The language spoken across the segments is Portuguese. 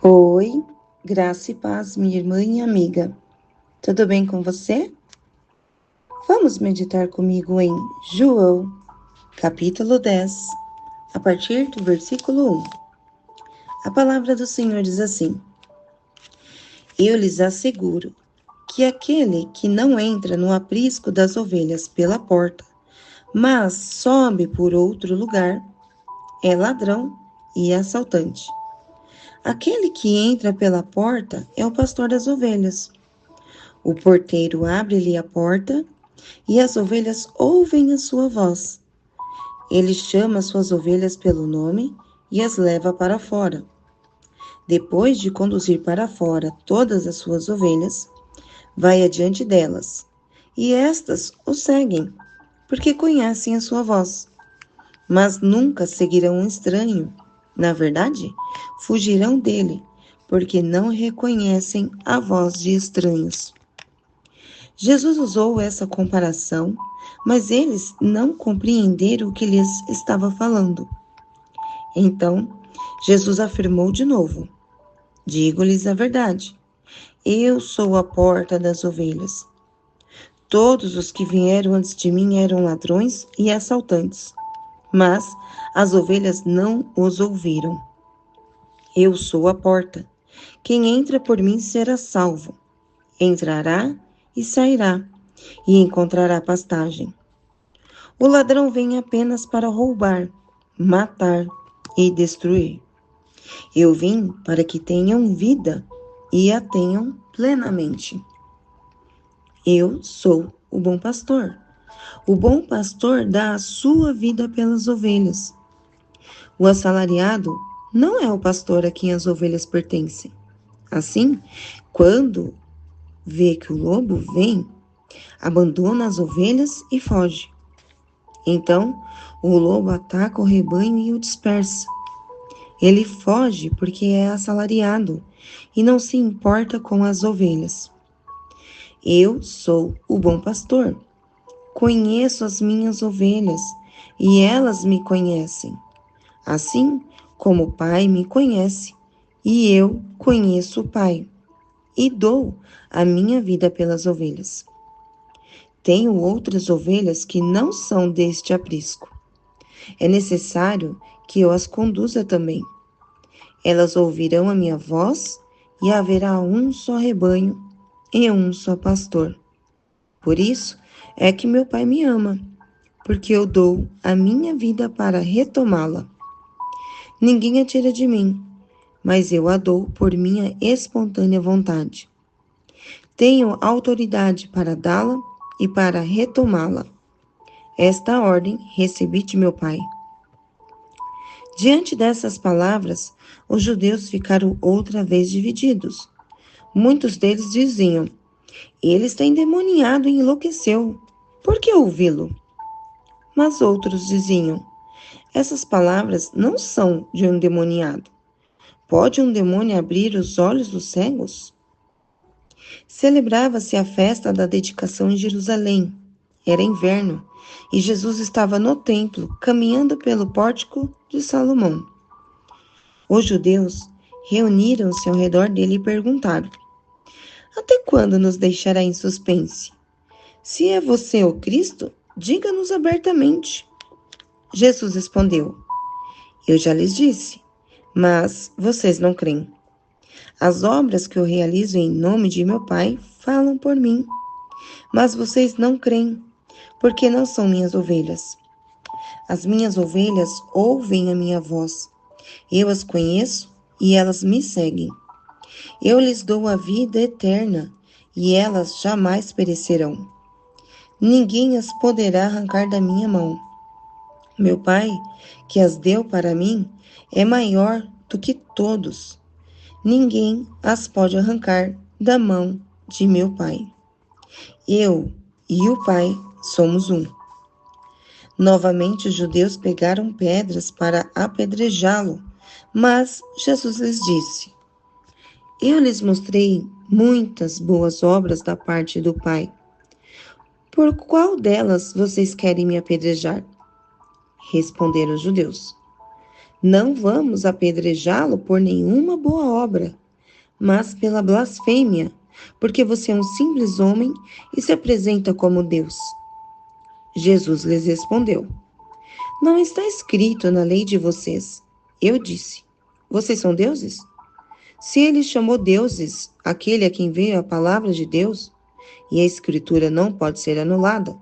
Oi, graça e paz, minha irmã e amiga. Tudo bem com você? Vamos meditar comigo em João, capítulo 10, a partir do versículo 1. A palavra do Senhor diz assim: Eu lhes asseguro que aquele que não entra no aprisco das ovelhas pela porta, mas sobe por outro lugar, é ladrão e assaltante. Aquele que entra pela porta é o pastor das ovelhas. O porteiro abre-lhe a porta e as ovelhas ouvem a sua voz. Ele chama suas ovelhas pelo nome e as leva para fora. Depois de conduzir para fora todas as suas ovelhas, vai adiante delas, e estas o seguem, porque conhecem a sua voz. Mas nunca seguirão um estranho. Na verdade, fugirão dele, porque não reconhecem a voz de estranhos. Jesus usou essa comparação, mas eles não compreenderam o que lhes estava falando. Então, Jesus afirmou de novo: Digo-lhes a verdade. Eu sou a porta das ovelhas. Todos os que vieram antes de mim eram ladrões e assaltantes, mas as ovelhas não os ouviram. Eu sou a porta. Quem entra por mim será salvo. Entrará e sairá, e encontrará pastagem. O ladrão vem apenas para roubar, matar e destruir. Eu vim para que tenham vida e a tenham plenamente. Eu sou o bom pastor. O bom pastor dá a sua vida pelas ovelhas. O assalariado não é o pastor a quem as ovelhas pertencem. Assim, quando vê que o lobo vem, abandona as ovelhas e foge. Então, o lobo ataca o rebanho e o dispersa. Ele foge porque é assalariado e não se importa com as ovelhas. Eu sou o bom pastor. Conheço as minhas ovelhas e elas me conhecem. Assim como o Pai me conhece e eu conheço o Pai e dou a minha vida pelas ovelhas. Tenho outras ovelhas que não são deste aprisco. É necessário que eu as conduza também. Elas ouvirão a minha voz e haverá um só rebanho e um só pastor. Por isso é que meu Pai me ama, porque eu dou a minha vida para retomá-la. Ninguém a tira de mim, mas eu a dou por minha espontânea vontade. Tenho autoridade para dá-la e para retomá-la. Esta ordem recebi de meu Pai. Diante dessas palavras, os judeus ficaram outra vez divididos. Muitos deles diziam: Ele está endemoniado e enlouqueceu. Por que ouvi-lo? Mas outros diziam: Essas palavras não são de um endemoniado. Pode um demônio abrir os olhos dos cegos? Celebrava-se a festa da dedicação em Jerusalém. Era inverno e Jesus estava no templo, caminhando pelo pórtico de Salomão. Os judeus reuniram-se ao redor dele e perguntaram: Até quando nos deixará em suspense? Se é você o Cristo, diga-nos abertamente. Jesus respondeu: Eu já lhes disse, mas vocês não creem. As obras que eu realizo em nome de meu Pai falam por mim, mas vocês não creem, porque não são minhas ovelhas. As minhas ovelhas ouvem a minha voz. Eu as conheço e elas me seguem. Eu lhes dou a vida eterna e elas jamais perecerão. Ninguém as poderá arrancar da minha mão. Meu Pai, que as deu para mim, é maior do que todos. Ninguém as pode arrancar da mão de meu Pai. Eu e o Pai somos um. Novamente os judeus pegaram pedras para apedrejá-lo, mas Jesus lhes disse: Eu lhes mostrei muitas boas obras da parte do Pai. Por qual delas vocês querem me apedrejar? Responderam os judeus. Não vamos apedrejá-lo por nenhuma boa obra, mas pela blasfêmia, porque você é um simples homem e se apresenta como Deus. Jesus lhes respondeu: Não está escrito na lei de vocês. Eu disse: Vocês são deuses? Se ele chamou deuses aquele a quem veio a palavra de Deus, e a Escritura não pode ser anulada,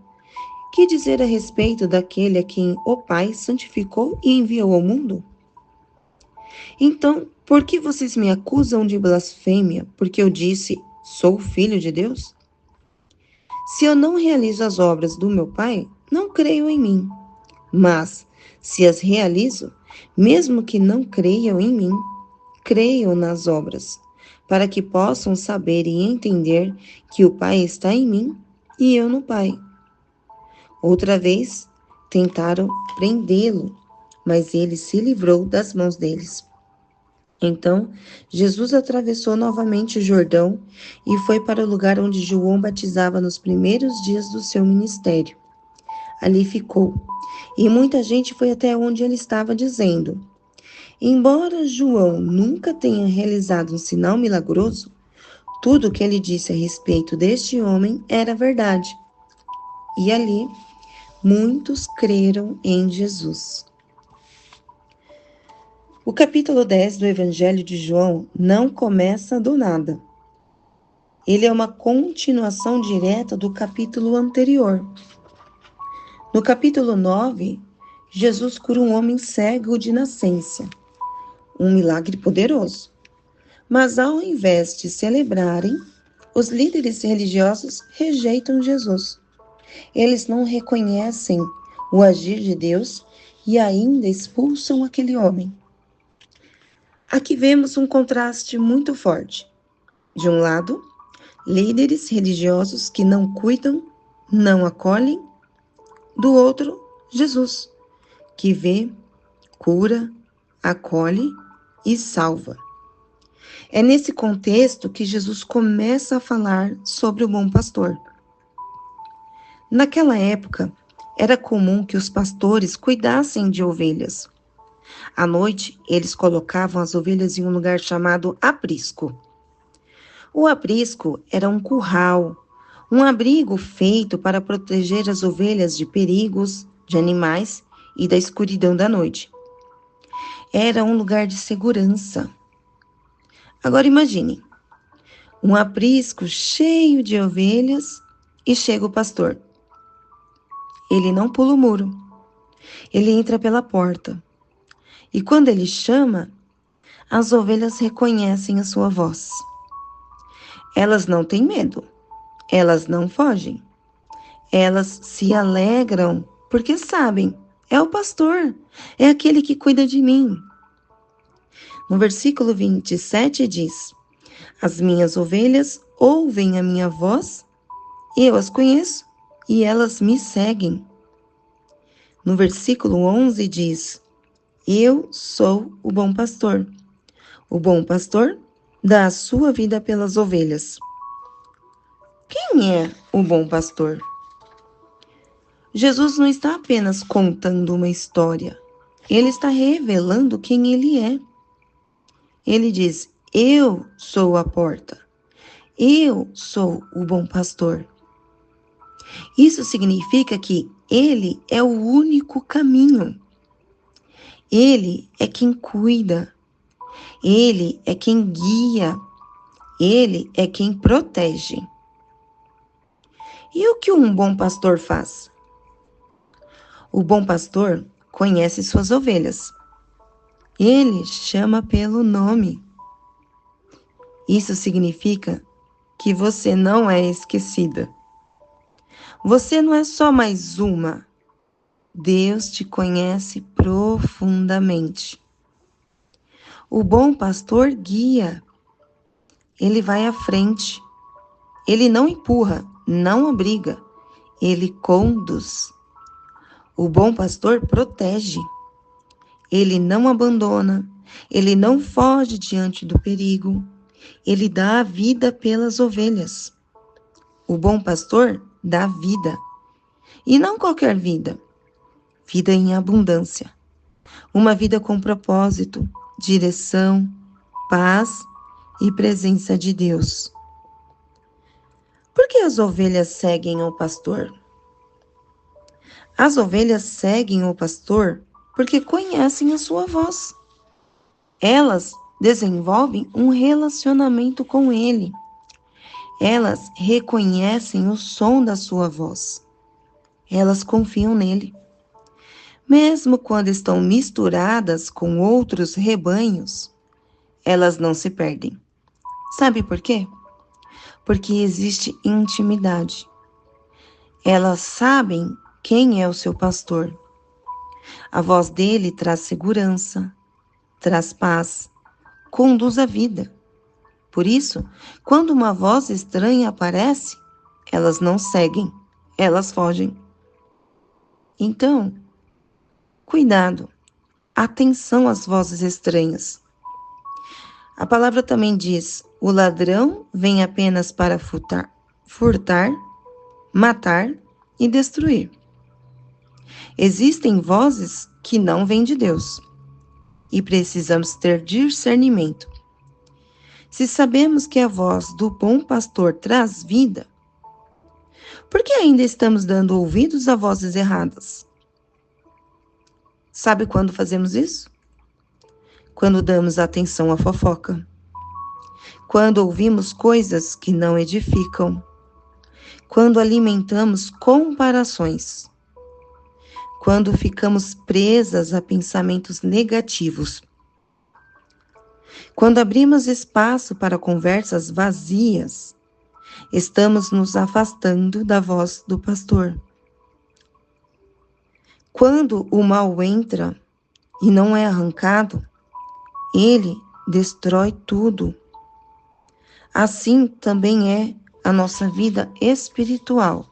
que dizer a respeito daquele a quem o Pai santificou e enviou ao mundo? Então, por que vocês me acusam de blasfêmia, porque eu disse, sou filho de Deus? Se eu não realizo as obras do meu Pai, não creio em mim. Mas, se as realizo, mesmo que não creiam em mim, creiam nas obras, para que possam saber e entender que o Pai está em mim e eu no Pai. Outra vez, tentaram prendê-lo, mas ele se livrou das mãos deles. Então, Jesus atravessou novamente o Jordão e foi para o lugar onde João batizava nos primeiros dias do seu ministério. Ali ficou, e muita gente foi até onde ele estava, dizendo: Embora João nunca tenha realizado um sinal milagroso, tudo o que ele disse a respeito deste homem era verdade. E ali, muitos creram em Jesus. O capítulo 10 do Evangelho de João não começa do nada. Ele é uma continuação direta do capítulo anterior. No capítulo 9, Jesus cura um homem cego de nascença, um milagre poderoso. Mas ao invés de celebrarem, os líderes religiosos rejeitam Jesus. Eles não reconhecem o agir de Deus e ainda expulsam aquele homem. Aqui vemos um contraste muito forte. De um lado, líderes religiosos que não cuidam, não acolhem. Do outro, Jesus, que vê, cura, acolhe e salva. É nesse contexto que Jesus começa a falar sobre o bom pastor. Naquela época, era comum que os pastores cuidassem de ovelhas. À noite, eles colocavam as ovelhas em um lugar chamado aprisco. O aprisco era um curral, um abrigo feito para proteger as ovelhas de perigos, de animais e da escuridão da noite. Era um lugar de segurança. Agora imagine, um aprisco cheio de ovelhas e chega o pastor. Ele não pula o muro, ele entra pela porta. E quando ele chama, as ovelhas reconhecem a sua voz. Elas não têm medo, elas não fogem. Elas se alegram porque sabem, é o pastor, é aquele que cuida de mim. No versículo 27 diz: As minhas ovelhas ouvem a minha voz, eu as conheço e elas me seguem. No versículo 11 diz: Eu sou o bom pastor. O bom pastor dá a sua vida pelas ovelhas. Quem é o bom pastor? Jesus não está apenas contando uma história. Ele está revelando quem ele é. Ele diz: Eu sou a porta. Eu sou o bom pastor. Isso significa que ele é o único caminho. Ele é quem cuida. Ele é quem guia. Ele é quem protege. E o que um bom pastor faz? O bom pastor conhece suas ovelhas. Ele chama pelo nome. Isso significa que você não é esquecida. Você não é só mais uma. Deus te conhece profundamente. O bom pastor guia. Ele vai à frente. Ele não empurra, não obriga. Ele conduz. O bom pastor protege. Ele não abandona. Ele não foge diante do perigo. Ele dá a vida pelas ovelhas. O bom pastor dá vida. E não qualquer vida. Vida em abundância. uma vida com propósito, direção, paz e presença de Deus. Por que as ovelhas seguem o pastor? As ovelhas seguem o pastor porque conhecem a sua voz. Elas desenvolvem um relacionamento com ele. Elas reconhecem o som da sua voz. Elas confiam nele. Mesmo quando estão misturadas com outros rebanhos, elas não se perdem. Sabe por quê? Porque existe intimidade. Elas sabem quem é o seu pastor. A voz dele traz segurança, traz paz, conduz a vida. Por isso, quando uma voz estranha aparece, elas não seguem, elas fogem. Então, cuidado, atenção às vozes estranhas. A palavra também diz: o ladrão vem apenas para furtar, matar e destruir. Existem vozes que não vêm de Deus e precisamos ter discernimento. Se sabemos que a voz do bom pastor traz vida, por que ainda estamos dando ouvidos a vozes erradas? Sabe quando fazemos isso? Quando damos atenção à fofoca. Quando ouvimos coisas que não edificam. Quando alimentamos comparações. Quando ficamos presas a pensamentos negativos. Quando abrimos espaço para conversas vazias, estamos nos afastando da voz do pastor. Quando o mal entra e não é arrancado, ele destrói tudo. Assim também é a nossa vida espiritual.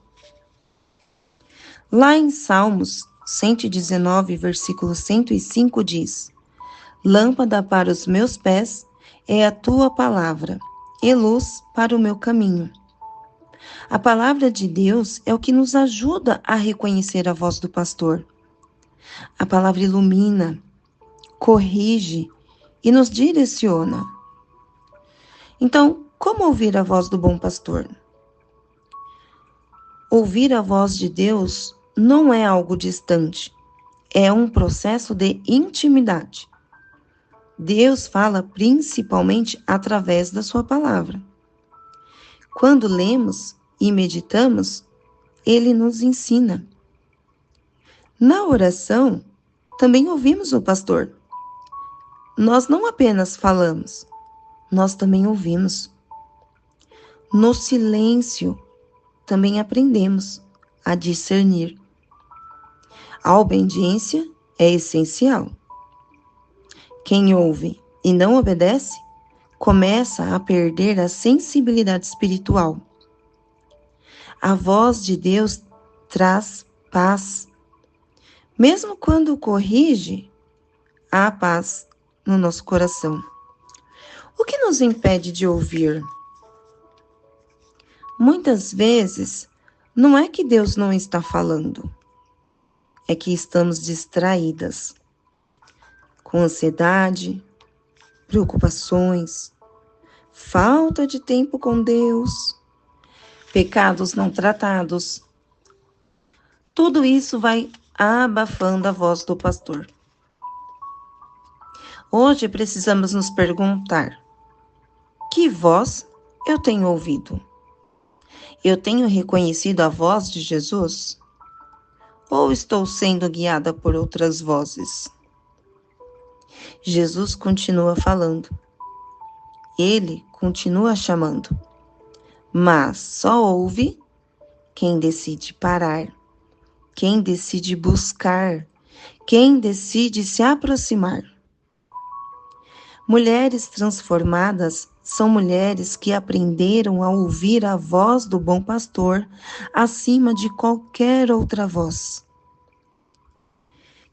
Lá em Salmos 119, versículo 105 diz: lâmpada para os meus pés é a tua palavra, e luz para o meu caminho. A palavra de Deus é o que nos ajuda a reconhecer a voz do pastor. A palavra ilumina, corrige e nos direciona. Então, como ouvir a voz do bom pastor? Ouvir a voz de Deus não é algo distante, é um processo de intimidade. Deus fala principalmente através da sua palavra. Quando lemos e meditamos, ele nos ensina. Na oração, também ouvimos o pastor. Nós não apenas falamos, nós também ouvimos. No silêncio, também aprendemos a discernir. A obediência é essencial. Quem ouve e não obedece, começa a perder a sensibilidade espiritual. A voz de Deus traz paz. Mesmo quando corrige, há paz no nosso coração. O que nos impede de ouvir? Muitas vezes, não é que Deus não está falando, é que estamos distraídas, com ansiedade, preocupações, falta de tempo com Deus, pecados não tratados. Tudo isso vai abafando a voz do pastor. Hoje precisamos nos perguntar: que voz eu tenho ouvido? Eu tenho reconhecido a voz de Jesus? Ou estou sendo guiada por outras vozes? Jesus continua falando. Ele continua chamando. Mas só ouve quem decide parar, quem decide buscar, quem decide se aproximar. Mulheres transformadas são mulheres que aprenderam a ouvir a voz do bom pastor acima de qualquer outra voz.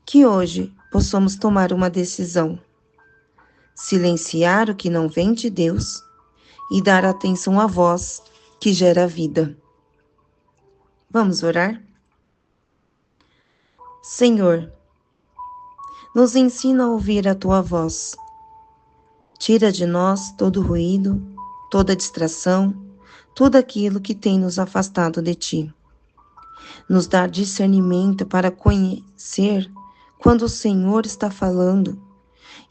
Que hoje possamos tomar uma decisão, silenciar o que não vem de Deus e dar atenção à voz que gera vida. Vamos orar? Senhor, Nos ensina a ouvir a tua voz. Tira de nós todo ruído, toda distração, tudo aquilo que tem nos afastado de ti. Nos dá discernimento para conhecer quando o Senhor está falando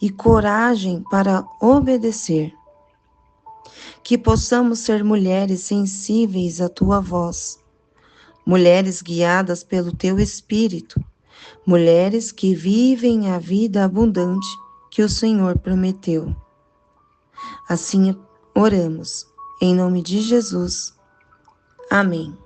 e coragem para obedecer. Que possamos ser mulheres sensíveis à tua voz, mulheres guiadas pelo teu Espírito, mulheres que vivem a vida abundante que o Senhor prometeu. Assim oramos, em nome de Jesus. Amém.